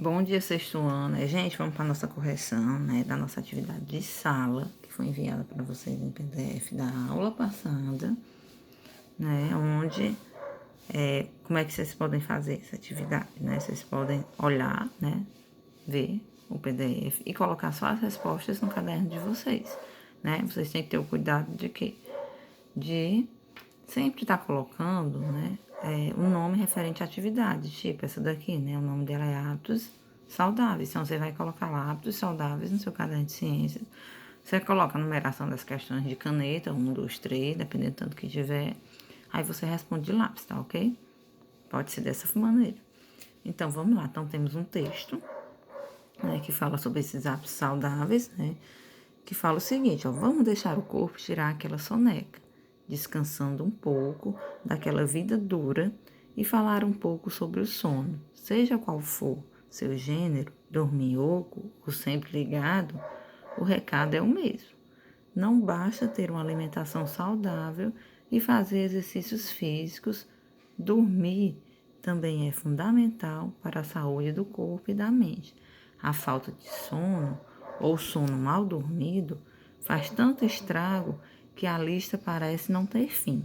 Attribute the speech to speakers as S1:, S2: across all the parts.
S1: Bom dia, sexto ano. Gente, vamos para nossa correção, né, da nossa atividade de sala, que foi enviada para vocês em PDF da aula passada, né, onde, como é que vocês podem fazer essa atividade, né? Vocês podem olhar, né, ver o PDF e colocar só as respostas no caderno de vocês, né? Vocês têm que ter o cuidado de quê? De sempre estar colocando, né, um nome referente à atividade, tipo essa daqui, né, o nome dela é hábitos saudáveis. Então, você vai colocar lá hábitos saudáveis no seu caderno de ciências. Você coloca a numeração das questões de caneta, 1, 2, 3, dependendo do tanto que tiver. Aí você responde de lápis, tá ok? Pode ser dessa maneira. Então, vamos lá. Então, temos um texto, né, que fala sobre esses hábitos saudáveis, né, que fala o seguinte, ó, vamos deixar o corpo tirar aquela soneca, descansando um pouco daquela vida dura e falar um pouco sobre o sono. Seja qual for seu gênero, dorminhoco ou sempre ligado, o recado é o mesmo. Não basta ter uma alimentação saudável e fazer exercícios físicos, dormir também é fundamental para a saúde do corpo e da mente. A falta de sono ou sono mal dormido faz tanto estrago que a lista parece não ter fim.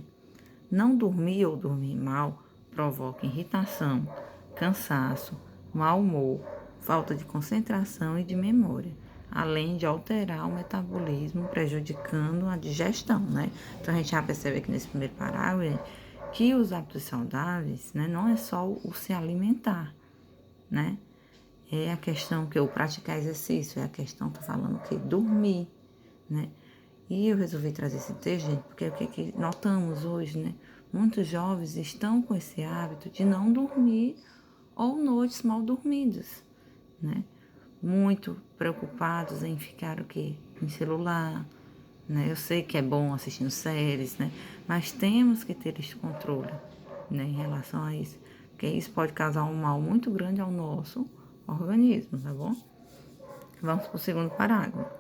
S1: Não dormir ou dormir mal provoca irritação, cansaço, mau humor, falta de concentração e de memória, além de alterar o metabolismo, prejudicando a digestão, né? Então, a gente já percebe aqui nesse primeiro parágrafo que os hábitos saudáveis, né, não é só o se alimentar, né? É a questão que eu praticar exercício, é a questão, tô falando que dormir, né? E eu resolvi trazer esse texto, gente, porque o que notamos hoje, né? Muitos jovens estão com esse hábito de não dormir ou noites mal dormidas, né? Muito preocupados em ficar o quê? Em celular, né? Eu sei que é bom assistindo séries, né? Mas temos que ter esse controle, né, em relação a isso, porque isso pode causar um mal muito grande ao nosso organismo, tá bom? Vamos para o segundo parágrafo.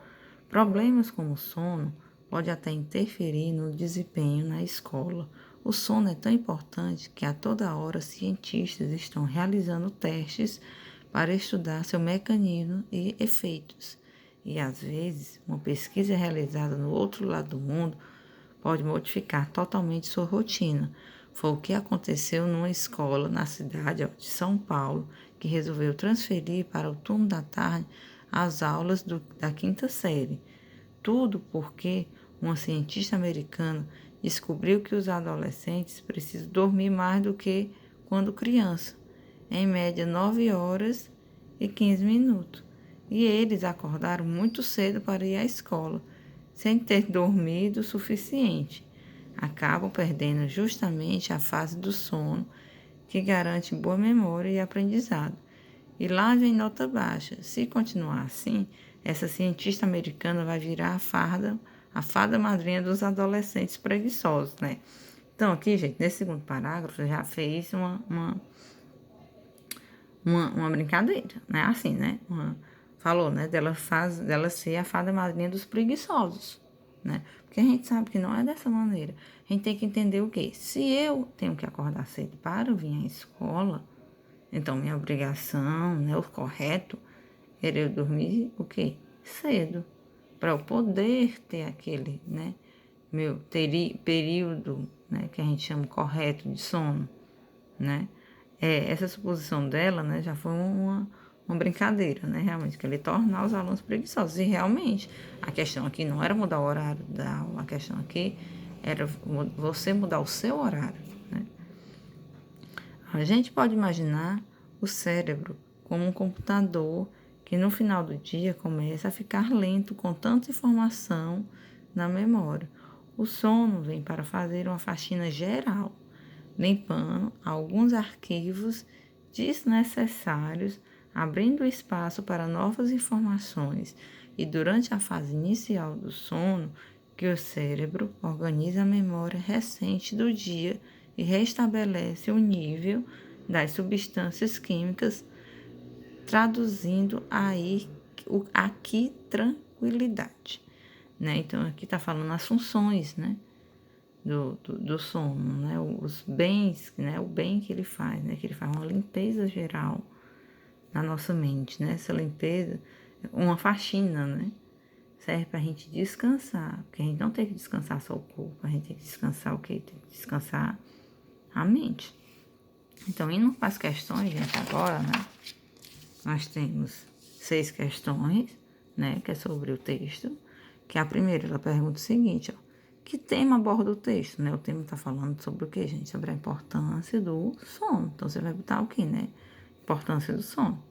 S1: Problemas como sono podem até interferir no desempenho na escola. O sono é tão importante que a toda hora cientistas estão realizando testes para estudar seu mecanismo e efeitos. E às vezes, uma pesquisa realizada no outro lado do mundo pode modificar totalmente sua rotina. Foi o que aconteceu numa escola na cidade de São Paulo, que resolveu transferir para o turno da tarde as aulas da quinta série. Tudo porque uma cientista americana descobriu que os adolescentes precisam dormir mais do que quando criança, em média 9 horas e 15 minutos. E eles acordaram muito cedo para ir à escola, sem ter dormido o suficiente. Acabam perdendo justamente a fase do sono, que garante boa memória e aprendizado. E lá vem nota baixa. Se continuar assim, essa cientista americana vai virar a fada madrinha dos adolescentes preguiçosos, né? Então, aqui, gente, nesse segundo parágrafo, já fez uma brincadeira, né? Assim, né? Falou, né? Dela ser a fada madrinha dos preguiçosos, né? Porque a gente sabe que não é dessa maneira. A gente tem que entender o quê? Se eu tenho que acordar cedo para vir à escola, então minha obrigação, né? O correto era eu dormir o quê? Cedo. Para eu poder ter aquele, né? Meu período, né? Que a gente chama correto de sono, né? Essa suposição dela, né, já foi uma brincadeira, né, realmente, que ele tornar os alunos preguiçosos. E realmente, a questão aqui não era mudar o horário da aula, a questão aqui era você mudar o seu horário, né. A gente pode imaginar o cérebro como um computador que no final do dia começa a ficar lento com tanta informação na memória. O sono vem para fazer uma faxina geral, limpando alguns arquivos desnecessários, abrindo espaço para novas informações. E durante a fase inicial do sono, que o cérebro organiza a memória recente do dia e restabelece o nível das substâncias químicas, traduzindo aqui tranquilidade, né? Então, aqui está falando as funções, né? Do sono, né? Os bens, né? O bem que ele faz, né? Que ele faz uma limpeza geral na nossa mente, né? Essa limpeza, uma faxina, né? Serve pra gente descansar, porque a gente não tem que descansar só o corpo, a gente tem que descansar o quê? Tem que descansar a mente. Então, indo para as questões, gente, agora, né? Nós temos 6 questões, né? Que é sobre o texto. Que a primeira, ela pergunta o seguinte, ó. Que tema aborda o texto, né? O tema tá falando sobre o quê, gente? Sobre a importância do sono. Então, você vai botar o quê, né? Importância do sono.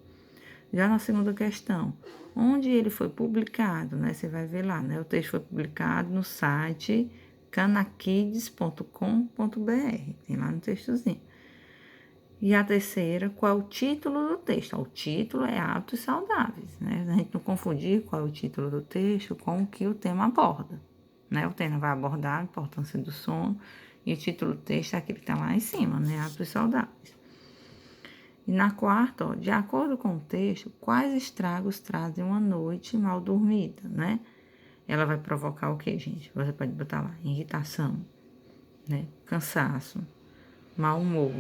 S1: Já na segunda questão, onde ele foi publicado, né? Você vai ver lá, né? O texto foi publicado no site canakids.com.br. Tem lá no textozinho. E a terceira, qual é o título do texto? O título é Hábitos Saudáveis, né? A gente não confundir qual é o título do texto com o que o tema aborda, né? O tema vai abordar a importância do sono e o título do texto é aquele que está lá em cima, né? Hábitos Saudáveis. E na quarta, ó, de acordo com o texto, quais estragos trazem uma noite mal dormida, né? Ela vai provocar o que, gente? Você pode botar lá, irritação, né? Cansaço, mau humor,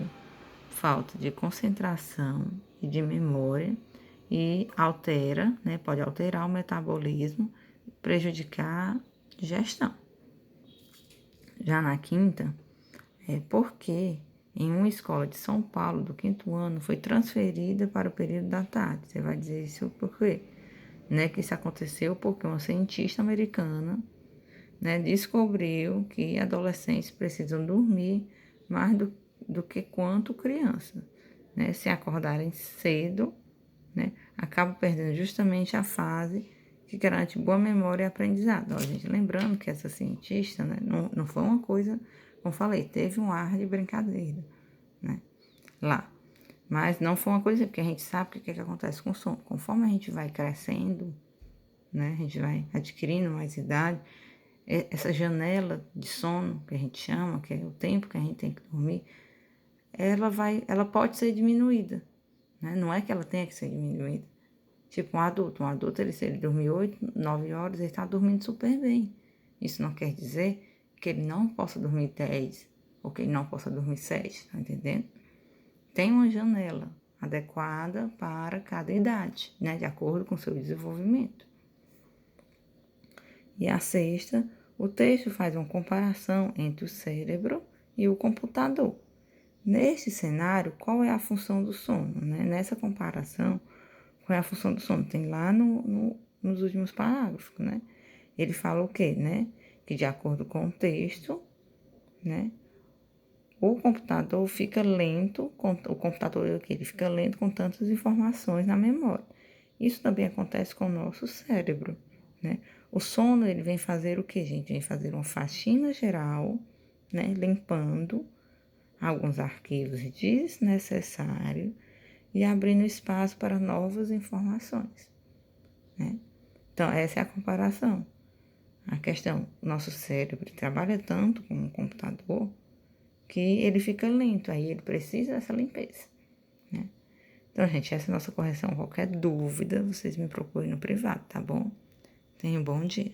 S1: falta de concentração e de memória e altera, né? Pode alterar o metabolismo, prejudicar a digestão. Já na quinta, é porque em uma escola de São Paulo, do 5º ano, foi transferida para o período da tarde. Você vai dizer isso por quê? Né, que isso aconteceu porque uma cientista americana, né, descobriu que adolescentes precisam dormir mais do que quanto criança. Né? Se acordarem cedo, né, acabam perdendo justamente a fase que garante boa memória e aprendizado. Ó, gente, lembrando que essa cientista, né, não foi uma coisa, como falei, teve um ar de brincadeira, né, lá. Mas não foi uma coisa, porque a gente sabe o que acontece com o sono. Conforme a gente vai crescendo, né, a gente vai adquirindo mais idade, essa janela de sono, que a gente chama, que é o tempo que a gente tem que dormir, ela pode ser diminuída, né? Não é que ela tenha que ser diminuída. Tipo um adulto, se ele dormir 8, 9 horas, ele está dormindo super bem. Isso não quer dizer que ele não possa dormir 10, ou que ele não possa dormir 7, tá entendendo? Tem uma janela adequada para cada idade, né? De acordo com o seu desenvolvimento. E a sexta, o texto faz uma comparação entre o cérebro e o computador. Neste cenário, qual é a função do sono? Né? Nessa comparação, qual é a função do sono? Tem lá nos últimos parágrafos, né? Ele fala o quê, né? Que de acordo com o texto, né? O computador fica lento, ele fica lento com tantas informações na memória. Isso também acontece com o nosso cérebro, né? O sono, ele vem fazer o quê, gente? Vem fazer uma faxina geral, né? Limpando alguns arquivos desnecessários e abrindo espaço para novas informações, né? Então, essa é a comparação. A questão, nosso cérebro trabalha tanto com o computador que ele fica lento, aí ele precisa dessa limpeza, né? Então, gente, essa é a nossa correção. Qualquer dúvida, vocês me procurem no privado, tá bom? Tenham um bom dia.